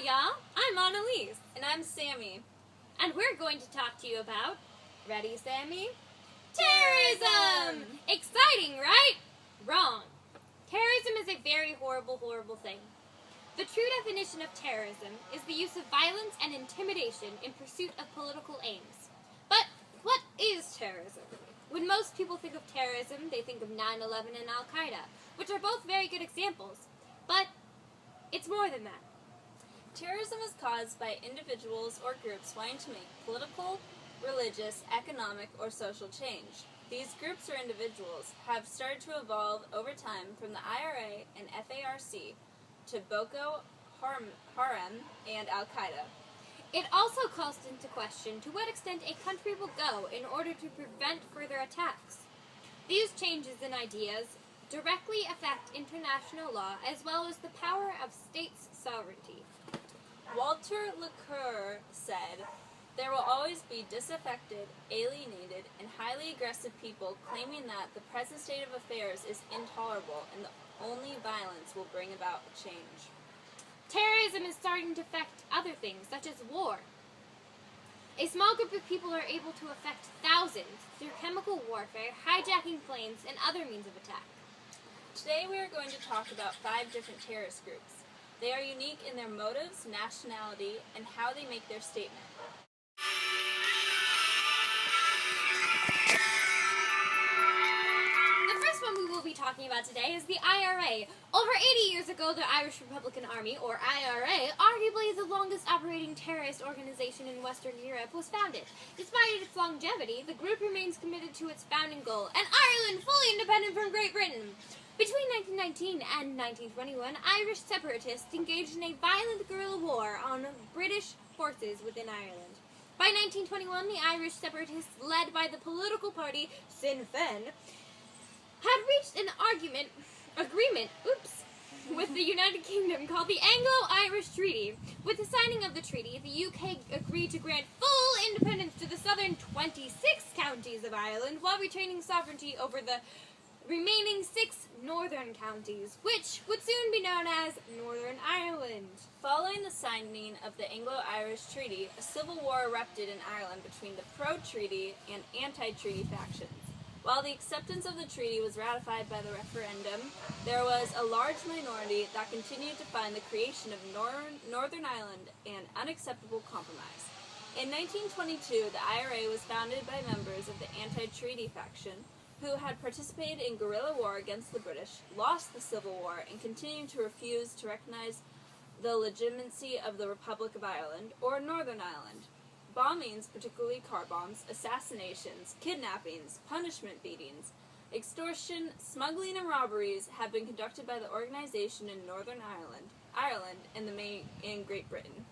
y'all. I'm AnnElise. And I'm Sammy. And we're going to talk to you about, ready, Sammy? Terrorism! Exciting, right? Wrong. Terrorism is a very horrible, horrible thing. The true definition of terrorism is the use of violence and intimidation in pursuit of political aims. But what is terrorism? When most people think of terrorism, they think of 9/11 and al-Qaeda, which are both very good examples. But it's more than that. Terrorism is caused by individuals or groups wanting to make political, religious, economic, or social change. These groups or individuals have started to evolve over time from the IRA and FARC to Boko, Haram, and al-Qaeda. It also calls into question to what extent a country will go in order to prevent further attacks. These changes in ideas directly affect international law as well as the power of states' sovereignty. Walter LeCoeur said, "There will always be disaffected, alienated, and highly aggressive people claiming that the present state of affairs is intolerable and the only violence will bring about change." Terrorism is starting to affect other things, such as war. A small group of people are able to affect thousands through chemical warfare, hijacking planes, and other means of attack. Today we are going to talk about 5 different terrorist groups. They are unique in their motives, nationality, and how they make their statement. The first one we will be talking about today is the IRA. Over 80 years ago, the Irish Republican Army, or IRA, arguably the longest operating terrorist organization in Western Europe, was founded. Despite its longevity, the group remains committed to its founding goal, an Ireland fully independent from Great Britain. Between 1919 and 1921, Irish separatists engaged in a violent guerrilla war on British forces within Ireland. By 1921, the Irish separatists, led by the political party Sinn Féin, had reached an agreement with the United Kingdom called the Anglo-Irish Treaty. With the signing of the treaty, the UK agreed to grant full independence to the southern 26 counties of Ireland while retaining sovereignty over the remaining 6 northern counties, which would soon be known as Northern Ireland. Following the signing of the Anglo-Irish Treaty, a civil war erupted in Ireland between the pro-treaty and anti-treaty factions. While the acceptance of the treaty was ratified by the referendum, there was a large minority that continued to find the creation of Northern Ireland an unacceptable compromise. In 1922, the IRA was founded by members of the anti-treaty faction who had participated in guerrilla war against the British, lost the Civil War, and continued to refuse to recognize the legitimacy of the Republic of Ireland, or Northern Ireland. Bombings, particularly car bombs, assassinations, kidnappings, punishment beatings, extortion, smuggling, and robberies have been conducted by the organization in Northern Ireland, and Great Britain.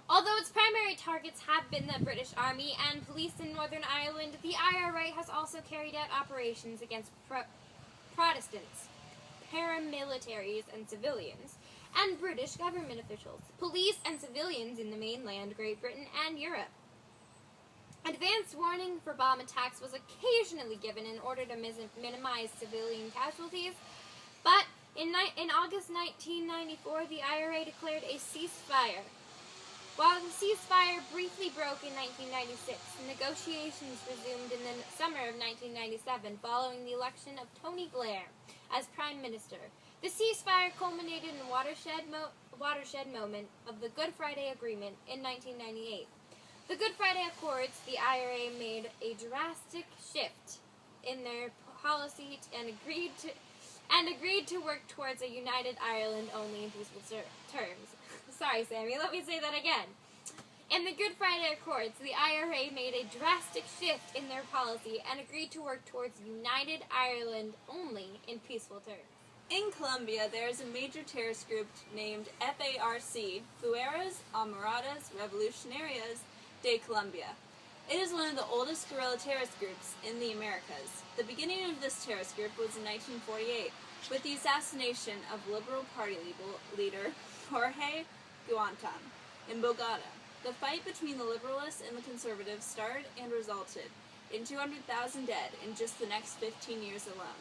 Although its primary targets have been the British Army and police in Northern Ireland, the IRA has also carried out operations against Protestants, paramilitaries and civilians, and British government officials, police and civilians in the mainland, Great Britain, and Europe. Advance warning for bomb attacks was occasionally given in order to minimize civilian casualties, but in August 1994, the IRA declared a ceasefire. While the ceasefire briefly broke in 1996, negotiations resumed in the summer of 1997 following the election of Tony Blair as Prime Minister. The ceasefire culminated in a watershed moment of the Good Friday Agreement in 1998. The Good Friday Accords, the IRA made a drastic shift in their policy and agreed to work towards a united Ireland only in peaceful terms. Sorry, Sammy, let me say that again. In the Good Friday Accords, the IRA made a drastic shift in their policy and agreed to work towards united Ireland only in peaceful terms. In Colombia, there is a major terrorist group named FARC, Fuerzas Armadas Revolucionarias de Colombia. It is one of the oldest guerrilla terrorist groups in the Americas. The beginning of this terrorist group was in 1948, with the assassination of Liberal Party leader Jorge Guantan in Bogota. The fight between the liberalists and the conservatives started and resulted in 200,000 dead in just the next 15 years alone.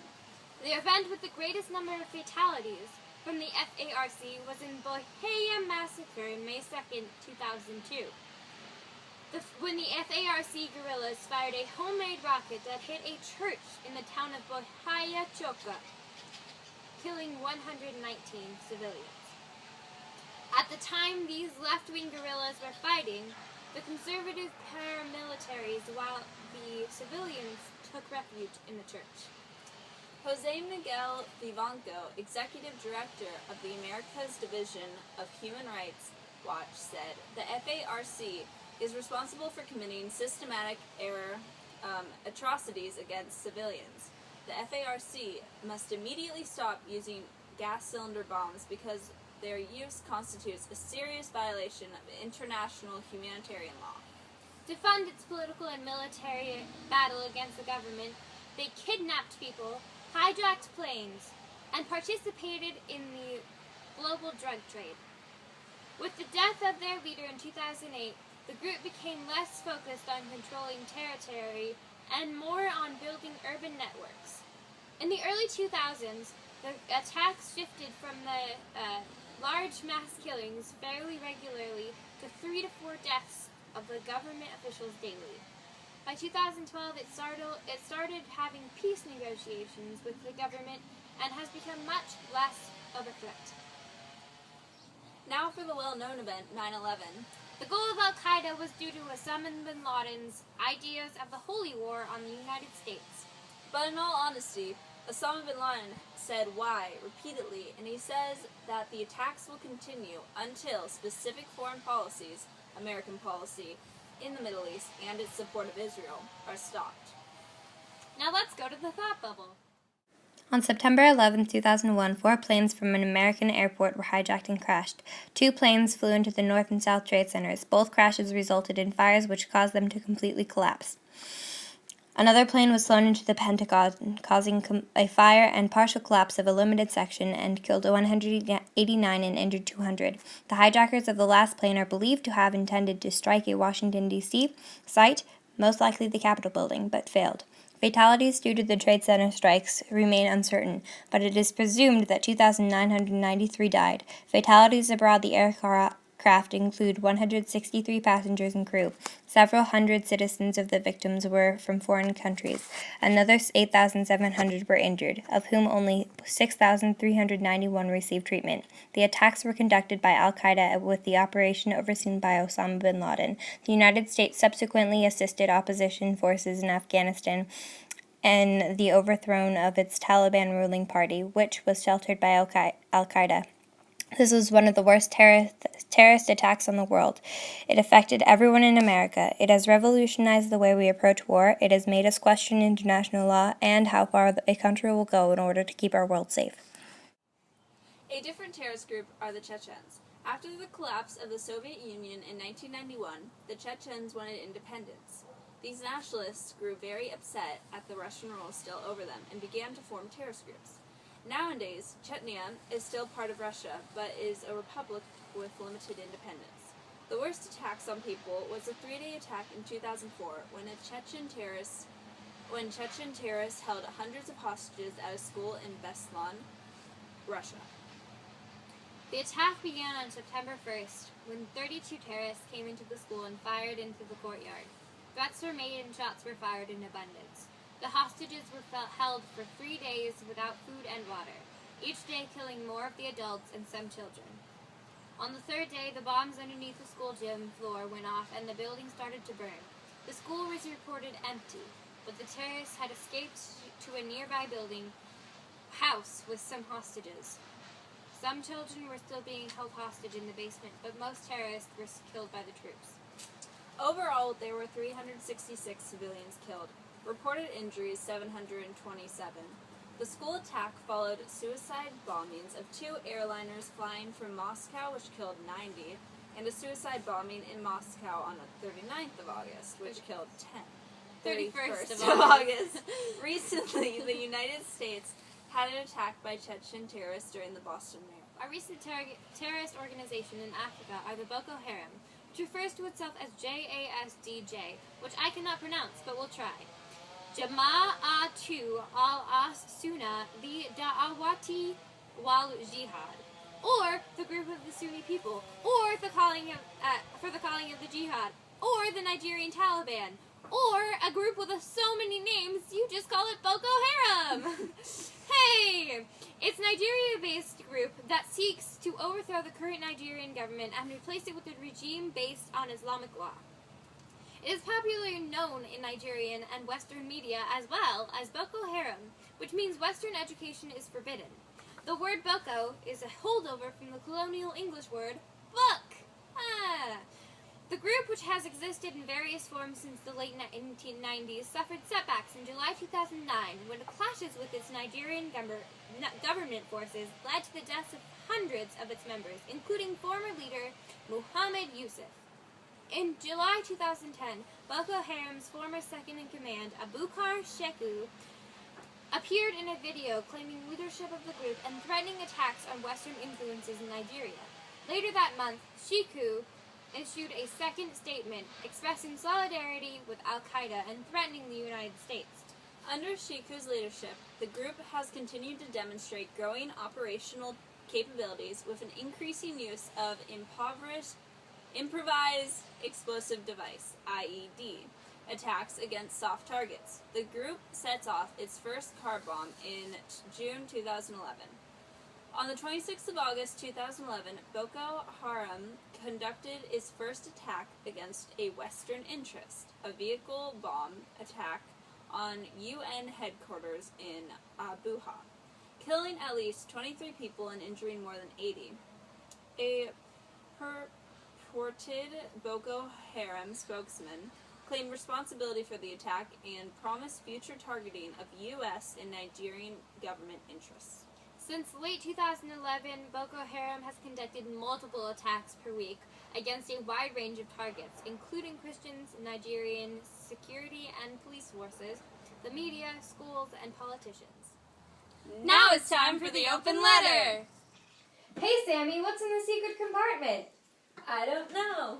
The event with the greatest number of fatalities from the FARC was in Bohea Massacre on May 2nd, 2002. When the FARC guerrillas fired a homemade rocket that hit a church in the town of Bohaya Choka, killing 119 civilians. At the time these left-wing guerrillas were fighting, the conservative paramilitaries, while the civilians took refuge in the church. Jose Miguel Vivanco, Executive Director of the Americas Division of Human Rights Watch, said the FARC is responsible for committing systematic atrocities against civilians. The FARC must immediately stop using gas cylinder bombs because their use constitutes a serious violation of international humanitarian law. To fund its political and military battle against the government, they kidnapped people, hijacked planes, and participated in the global drug trade. With the death of their leader in 2008, the group became less focused on controlling territory and more on building urban networks. In the early 2000s, the attacks shifted from the large mass killings fairly regularly to 3 to 4 deaths of the government officials daily. By 2012, it started having peace negotiations with the government and has become much less of a threat. Now for the well-known event, 9/11. The goal of al-Qaeda was due to Osama bin Laden's ideas of the Holy War on the United States. But in all honesty, Osama bin Laden said why repeatedly, and he says that the attacks will continue until specific foreign policies, American policy, in the Middle East and its support of Israel, are stopped. Now let's go to the thought bubble. On September 11, 2001, 4 planes from an American airport were hijacked and crashed. 2 planes flew into the North and South Trade Centers. Both crashes resulted in fires which caused them to completely collapse. Another plane was flown into the Pentagon, causing a fire and partial collapse of a limited section and killed 189 and injured 200. The hijackers of the last plane are believed to have intended to strike a Washington, D.C. site, most likely the Capitol building, but failed. Fatalities due to the Trade Center strikes remain uncertain, but it is presumed that 2,993 died. Fatalities aboard the aircraft include 163 passengers and crew. Several hundred citizens of the victims were from foreign countries. Another 8,700 were injured, of whom only 6,391 received treatment. The attacks were conducted by al-Qaeda with the operation overseen by Osama bin Laden. The United States subsequently assisted opposition forces in Afghanistan and the overthrow of its Taliban ruling party, which was sheltered by al-Qaeda. This was one of the worst terrorist attacks on the world. It affected everyone in America. It has revolutionized the way we approach war. It has made us question international law and how far a country will go in order to keep our world safe. A different terrorist group are the Chechens. After the collapse of the Soviet Union in 1991, the Chechens wanted independence. These nationalists grew very upset at the Russian rule still over them and began to form terrorist groups. Nowadays, Chechnya is still part of Russia, but is a republic with limited independence. The worst attacks on people was a 3-day attack in 2004 when Chechen terrorists held hundreds of hostages at a school in Beslan, Russia. The attack began on September 1st when 32 terrorists came into the school and fired into the courtyard. Threats were made and shots were fired in abundance. The hostages were held for 3 days without food and water, each day killing more of the adults and some children. On the 3rd day, the bombs underneath the school gym floor went off and the building started to burn. The school was reported empty, but the terrorists had escaped to a nearby house with some hostages. Some children were still being held hostage in the basement, but most terrorists were killed by the troops. Overall, there were 366 civilians killed. Reported injuries 727. The school attack followed suicide bombings of 2 airliners flying from Moscow, which killed 90, and a suicide bombing in Moscow on the 39th of August, which killed 10. 31st of August. Recently, the United States had an attack by Chechen terrorists during the Boston Marathon. A recent terrorist organization in Africa are the Boko Haram, which refers to itself as JASDJ, which I cannot pronounce, but we'll try. Jama'atu al-Sunnah li Da'awati wal Jihad. or the group of the Sunni people, or the calling of the jihad, or the Nigerian Taliban, or a group with so many names you just call it Boko Haram. Hey! It's a Nigeria-based group that seeks to overthrow the current Nigerian government and replace it with a regime based on Islamic law. It is popularly known in Nigerian and Western media as well as Boko Haram, which means Western education is forbidden. The word Boko is a holdover from the colonial English word book. The group, which has existed in various forms since the late 1990s, suffered setbacks in July 2009 when clashes with its Nigerian government forces led to the deaths of hundreds of its members, including former leader Muhammad Yusuf. In July 2010, Boko Haram's former second-in-command, Abubakar Shekau, appeared in a video claiming leadership of the group and threatening attacks on Western influences in Nigeria. Later that month, Shekau issued a second statement expressing solidarity with al-Qaeda and threatening the United States. Under Shekau's leadership, the group has continued to demonstrate growing operational capabilities with an increasing use of improvised explosive device, IED, attacks against soft targets. The group sets off its first car bomb in June 2011. On the 26th of August 2011, Boko Haram conducted its first attack against a Western interest, a vehicle bomb attack on UN headquarters in Abuja, killing at least 23 people and injuring more than 80. A purported Boko Haram spokesman claimed responsibility for the attack and promised future targeting of U.S. and Nigerian government interests. Since late 2011, Boko Haram has conducted multiple attacks per week against a wide range of targets, including Christians, Nigerian security and police forces, the media, schools, and politicians. Now it's time for the open letter! Hey Sammy, what's in the secret compartment? I don't know.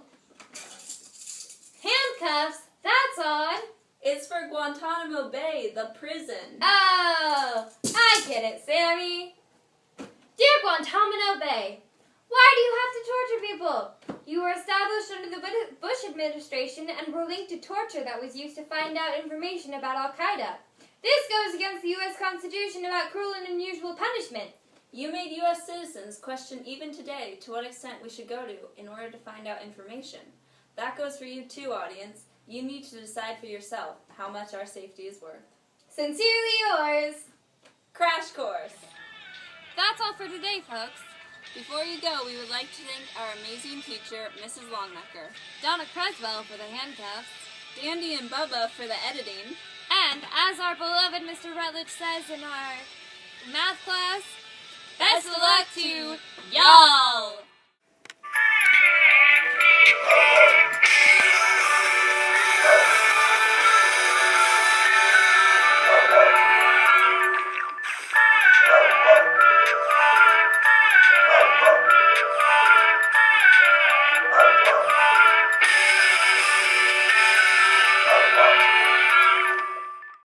Handcuffs? That's odd. It's for Guantanamo Bay, the prison. Oh, I get it, Sammy. Dear Guantanamo Bay, why do you have to torture people? You were established under the Bush administration and were linked to torture that was used to find out information about al-Qaeda. This goes against the U.S. Constitution about cruel and unusual punishment. You made U.S. citizens question even today to what extent we should go to in order to find out information. That goes for you too, audience. You need to decide for yourself how much our safety is worth. Sincerely yours, Crash Course! That's all for today, folks. Before you go, we would like to thank our amazing teacher, Mrs. Longnecker, Donna Creswell for the handcuffs, Dandy and Bubba for the editing, and as our beloved Mr. Rutledge says in our math class, best of luck to y'all!